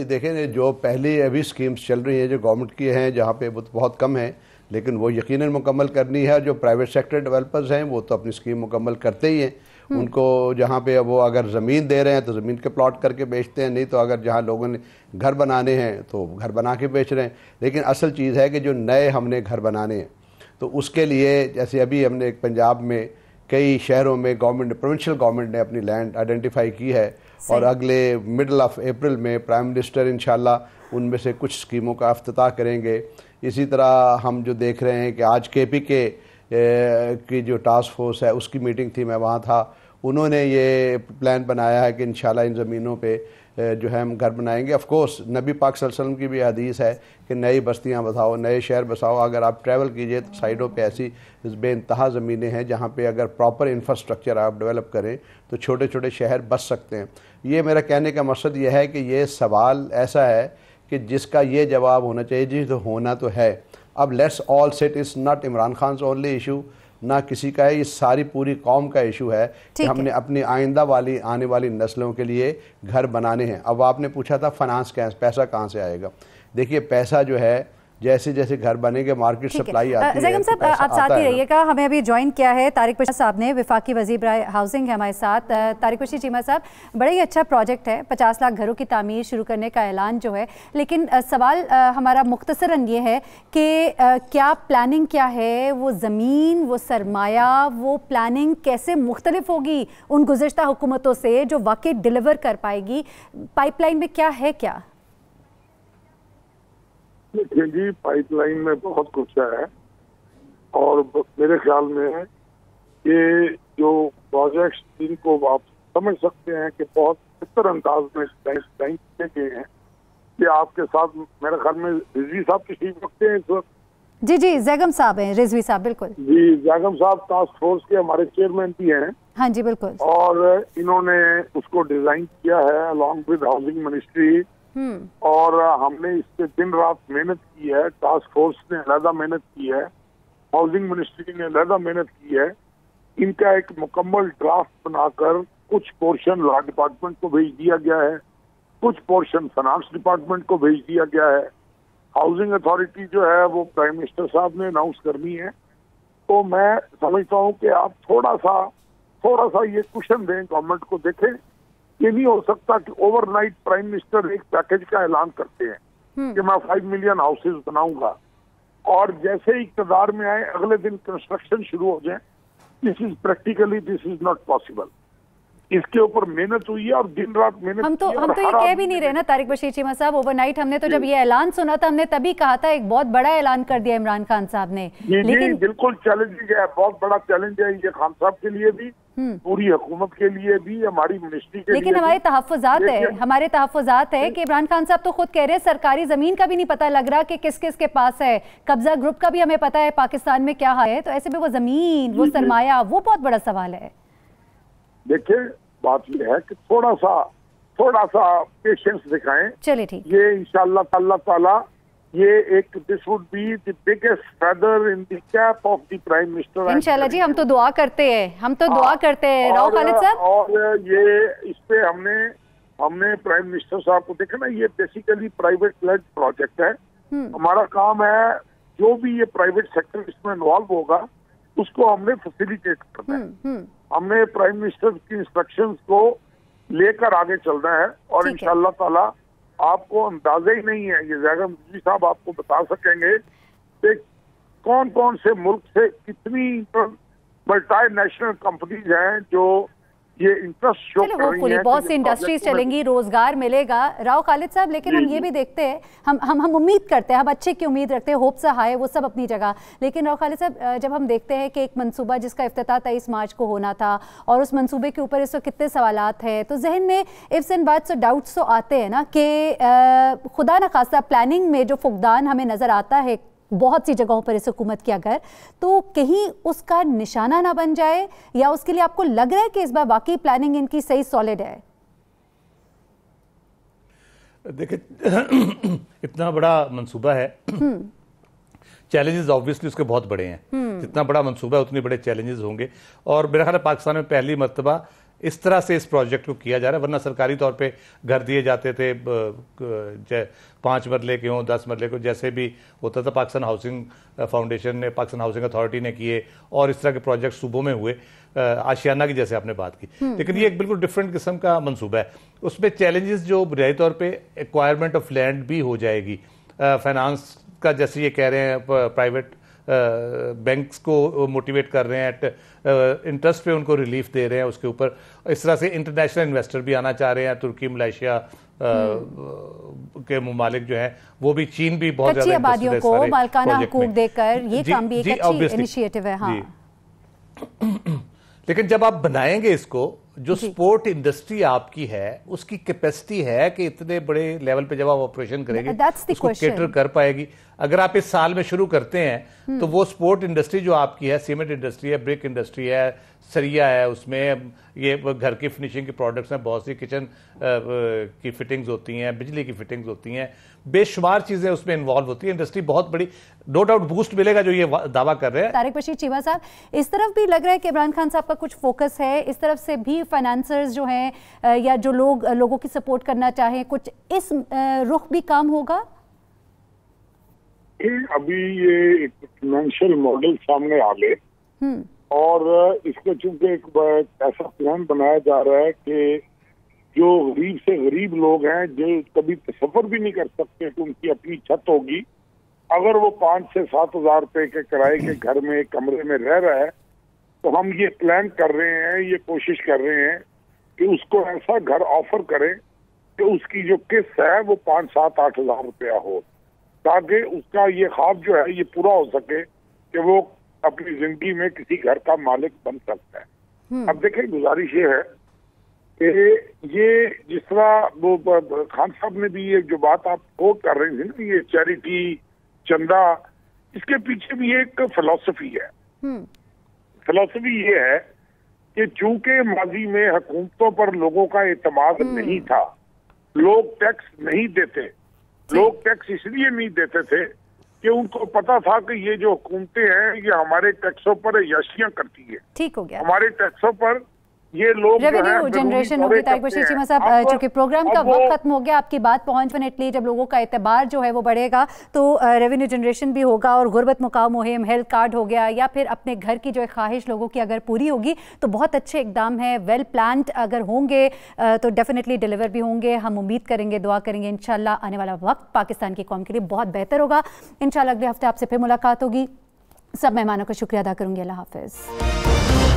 देखें, जो पहले अभी स्कीम्स चल रही हैं जो गवर्नमेंट की हैं, जहाँ पे बहुत कम है, लेकिन वो यकीनन मुकम्मल करनी है। जो प्राइवेट सेक्टर डेवलपर्स हैं वो तो अपनी स्कीम मुकम्मल करते ही हैं। उनको जहाँ पे वो अगर ज़मीन दे रहे हैं तो ज़मीन के प्लॉट करके बेचते हैं, नहीं तो अगर जहाँ लोगों ने घर बनाने हैं तो घर बना के बेच रहे हैं। लेकिन असल चीज़ है कि जो नए हमने घर बनाने हैं तो उसके लिए, जैसे अभी हमने एक पंजाब में कई शहरों में प्रोविंशियल गवर्नमेंट ने अपनी लैंड आइडेंटिफाई की है और अगले मिडल ऑफ अप्रैल में प्राइम मिनिस्टर इंशाल्लाह उनमें से कुछ स्कीमों का इफ्तिताह करेंगे। इसी तरह हम जो देख रहे हैं कि आज KPK की जो टास्क फोर्स है उसकी मीटिंग थी, मैं वहाँ था। उन्होंने ये प्लान बनाया है कि इंशाल्लाह इन ज़मीनों पे जो है हम घर बनाएंगे। ऑफ कोर्स नबी पाक सल्लल्लाहु अलैहि वसल्लम की भी हदीस है कि नई बस्तियाँ बसाओ, नए शहर बसाओ। अगर आप ट्रैवल कीजिए तो साइडों पे ऐसी बेइंतहा ज़मीनें हैं जहाँ पे अगर प्रॉपर इंफ्रास्ट्रक्चर आप डेवलप करें तो छोटे छोटे शहर बस सकते हैं। ये मेरा कहने का मकसद ये है कि ये सवाल ऐसा है कि जिसका ये जवाब होना चाहिए जी, तो होना तो है। अब let's all set, is not Imran Khan only issue, ना किसी का है, ये सारी पूरी कौम का इशू है कि हमने अपनी आइंदा वाली आने वाली नस्लों के लिए घर बनाने हैं। अब आपने पूछा था फाइनेंस पैसा कहाँ से आएगा। देखिए, पैसा जो है जैसे जैसे घर बनेंगे मार्केट सप्लाई आती है। ज़ैगम साहब, आप साथ ही रहिएगा। हमें अभी ज्वाइन किया है तारिक बशीर साहब ने, वफाकी वज़ीर हाउसिंग है हमारे साथ। तारिक बशीर चीमा साहब, बड़ा ही अच्छा प्रोजेक्ट है, 50 लाख घरों की तामीर शुरू करने का ऐलान जो है, लेकिन सवाल हमारा मुख्तसरन ये है कि क्या प्लानिंग क्या है? वो ज़मीन, वो सरमाया, वो प्लानिंग कैसे मुख्तलिफ होगी उन गुज़िश्ता हुकूमतों से जो वाकई डिलीवर कर पाएगी? पाइपलाइन में क्या है? क्या देखिए जी, पाइपलाइन में बहुत कुछ है और मेरे ख्याल में ये जो प्रोजेक्ट्स जिनको आप समझ सकते हैं कि बहुत बेहतर अंदाज में डिजाइन किए गए हैं, कि आपके साथ मेरे ख्याल में रिजवी साहब तशरीफ रखते हैं इस वक्त। जी, ज़ैगम साहब हैं, रिजवी साहब। बिल्कुल जी, ज़ैगम साहब टास्क फोर्स के हमारे चेयरमैन भी हैं। हाँ जी, बिल्कुल। और इन्होंने उसको डिजाइन किया है अलॉन्ग विद हाउसिंग मिनिस्ट्री, और हमने इस पे दिन रात मेहनत की है। टास्क फोर्स ने अलहदा मेहनत की है, हाउसिंग मिनिस्ट्री ने अलहदा मेहनत की है। इनका एक मुकम्मल ड्राफ्ट बनाकर कुछ पोर्शन लॉ डिपार्टमेंट को भेज दिया गया है, कुछ पोर्शन फाइनेंस डिपार्टमेंट को भेज दिया गया है। हाउसिंग अथॉरिटी जो है वो प्राइम मिनिस्टर साहब ने अनाउंस करनी है। तो मैं समझता हूँ कि आप थोड़ा सा ये क्वेश्चन दें गवर्नमेंट को। देखें, ये नहीं हो सकता कि ओवरनाइट प्राइम मिनिस्टर एक पैकेज का ऐलान करते हैं कि मैं 5 मिलियन हाउसेज बनाऊंगा और जैसे इक़्तिदार में आए अगले दिन कंस्ट्रक्शन शुरू हो जाए। This is not possible. इसके ऊपर मेहनत हुई है और दिन रात मेहनत। हम तो ये कह भी नहीं रहे ना तारिक बशीर चीमा साहब, ओवरनाइट हमने तो जब ये ऐलान सुना था हमने तभी कहा था एक बहुत बड़ा ऐलान कर दिया इमरान खान साहब ने। लेकिन बिल्कुल चैलेंजिंग है, बहुत बड़ा चैलेंज है ये खान साहब के लिए भी, पूरी हुकूमत के लिए भी, हमारी मिनिस्ट्री के लिए। लेकिन हमारे तहफ्फुज़ात है कि इमरान खान साहब तो खुद कह रहे हैं सरकारी जमीन का भी नहीं पता लग रहा कि किस किस के पास है। कब्जा ग्रुप का भी हमें पता है पाकिस्तान में क्या है, तो ऐसे में वो जमीन, वो सरमाया, वो बहुत बड़ा सवाल है। देखिए, बात यह है कि थोड़ा सा पेशेंस दिखाएं। चलिए ठीक, ये इंशाअल्लाह अल्लाह ताला ये एक this would be the biggest feather in the cap of the prime minister. इंशाल्लाह जी, हम तो दुआ करते हैं राव खालिद साहब। और ये इस पे हमने प्राइम मिनिस्टर साहब को देखा ना, ये बेसिकली प्राइवेट लेड प्रोजेक्ट है। हमारा काम है जो भी ये प्राइवेट सेक्टर इसमें इन्वॉल्व होगा उसको हमने फैसिलिटेट करना है। हमने प्राइम मिनिस्टर की इंस्ट्रक्शंस को लेकर आगे चलना है और इंशाअल्लाह ताला आपको अंदाजा ही नहीं है, ये ज़ैगर मुफ्ती साहब आपको बता सकेंगे कि कौन कौन से मुल्क से कितनी मल्टीनेशनल कंपनीज हैं जो ये इंटरेस्ट शो कर रही हैं। बहुत सी इंडस्ट्रीज चलेंगी, रोजगार मिलेगा राव खालिद साहब। लेकिन हम ये भी देखते हैं, हम उम्मीद करते हैं, हम अच्छे की उम्मीद रखते हैं, होप्स हाई, वो सब अपनी जगह। लेकिन राव खालिद साहब, जब हम देखते हैं कि एक मंसूबा जिसका इफ्तिताह 23 मार्च को होना था और उस मंसूबे के ऊपर इस वक्त कितने सवालात हैं, तो जहन में इफ्स एंड बट्स और डाउट्स तो आते हैं ना कि खुदा न खास्ता प्लानिंग में जो फुकदान हमें नजर आता है बहुत सी जगहों पर इस हुकूमत के, अगर तो कहीं उसका निशाना ना बन जाए, या उसके लिए आपको लग रहा है कि इस बार वाकई प्लानिंग इनकी सही सॉलिड है? देखिए, इतना बड़ा मंसूबा है, चैलेंजेस ऑब्वियसली उसके बहुत बड़े हैं। जितना बड़ा मंसूबा है उतने बड़े चैलेंजेस होंगे। और मेरा ख्याल है पाकिस्तान में पहली मर्तबा इस तरह से इस प्रोजेक्ट को किया जा रहा है, वरना सरकारी तौर पे घर दिए जाते थे 5 मरले के हों, 10 मरले के, जैसे भी होता था। पाकिस्तान हाउसिंग फाउंडेशन ने, पाकिस्तान हाउसिंग अथॉरिटी ने किए और इस तरह के प्रोजेक्ट सूबों में हुए, आशियाना की जैसे आपने बात की। लेकिन ये एक बिल्कुल डिफरेंट किस्म का मंसूबा है। उसमें चैलेंजेस जो बुनियादी तौर पर एक्वायरमेंट ऑफ लैंड भी हो जाएगी, फाइनेंस का जैसे ये कह रहे हैं प्राइवेट बैंक्स को मोटिवेट कर रहे हैं, इंटरेस्ट पे उनको रिलीफ दे रहे हैं उसके ऊपर। इस तरह से इंटरनेशनल इन्वेस्टर भी आना चाह रहे हैं, तुर्की, मलेशिया के मुमालिक जो हैं वो भी, चीन भी बहुत ज्यादा आबादियों को मालिकाना हुकूक देकर, ये काम भी एक अच्छी इनिशिएटिव है। हाँ। लेकिन जब आप बनाएंगे इसको, जो स्पोर्ट इंडस्ट्री आपकी है उसकी कैपेसिटी है कि इतने बड़े लेवल पे जब आप ऑपरेशन करेंगे उसको केटर कर पाएगी। अगर आप इस साल में शुरू करते हैं तो वो स्पोर्ट इंडस्ट्री जो आपकी है, सीमेंट इंडस्ट्री है, ब्रिक इंडस्ट्री है, सरिया है, उसमें ये घर की फिनिशिंग के प्रोडक्ट्स हैं, बहुत सी किचन की फिटिंग्स होती हैं, बिजली की फिटिंग्स होती हैं, बेशुमार चीजें उसमें इन्वॉल्व होती है। इंडस्ट्री बहुत बड़ी, नो डाउट बूस्ट मिलेगा जो ये दावा कर रहे हैं। तारिक बशीर चीमा साहब, इस तरफ भी लग रहा है कि इमरान खान साहब का कुछ फोकस है, इस तरफ से भी फाइनेंसर्स जो हैं या जो लोगों की सपोर्ट करना चाहें, कुछ इस रुख भी काम होगा? अभी ये एक फाइनेंशियल मॉडल सामने आ गए और इसको चूंकि एक ऐसा प्लान बनाया जा रहा है कि जो गरीब से गरीब लोग हैं, जो कभी तसव्वुर भी नहीं कर सकते कि उनकी अपनी छत होगी, अगर वो 5 से 7 हज़ार रुपए के किराए के घर में एक कमरे में रह रहा है, तो हम ये प्लान कर रहे हैं, ये कोशिश कर रहे हैं कि उसको ऐसा घर ऑफर करें कि उसकी जो किस्त है वो 5, 7, 8 हज़ार रुपया हो, ताकि उसका ये ख्वाब जो है ये पूरा हो सके कि वो अपनी जिंदगी में किसी घर का मालिक बन सकता है। अब देखिए, गुजारिश ये है कि ये जिस तरह वो खान साहब ने भी ये जो बात आप कोट कर रहे थे ना, ये चैरिटी, चंदा, इसके पीछे भी एक फिलॉसफी है। फिलॉसफी ये है कि चूंकि माजी में हुकूमतों पर लोगों का एतमाद नहीं था, लोग टैक्स नहीं देते, लोग टैक्स इसलिए नहीं देते थे कि उनको पता था कि ये जो हुकूमतें हैं ये हमारे टैक्सों पर याशियां करती है। ठीक हो गया। हमारे टैक्सों पर ये लोग रेवेन्यू जनरेशन होगी। तारिक चीमा साहब, चूंकि प्रोग्राम का वक्त खत्म हो गया, आपकी बात पहुंच डेफिनेटली जब लोगों का एतबार जो है वो बढ़ेगा तो रेवेन्यू जनरेशन भी होगा और गुर्बत मुकाव मुहिम, हेल्थ कार्ड हो गया, या फिर अपने घर की जो ख्वाहिश लोगों की अगर पूरी होगी तो बहुत अच्छे इकदाम है, वेल प्लान्ड अगर होंगे तो डेफिनेटली डिलीवर भी होंगे। हम उम्मीद करेंगे, दुआ करेंगे इंशाल्लाह आने वाला वक्त पाकिस्तान की कौम के लिए बहुत बेहतर होगा। इंशाल्लाह अगले हफ्ते आपसे फिर मुलाकात होगी। सब मेहमानों का शुक्रिया अदा करूंगी। अल्लाह हाफिज़।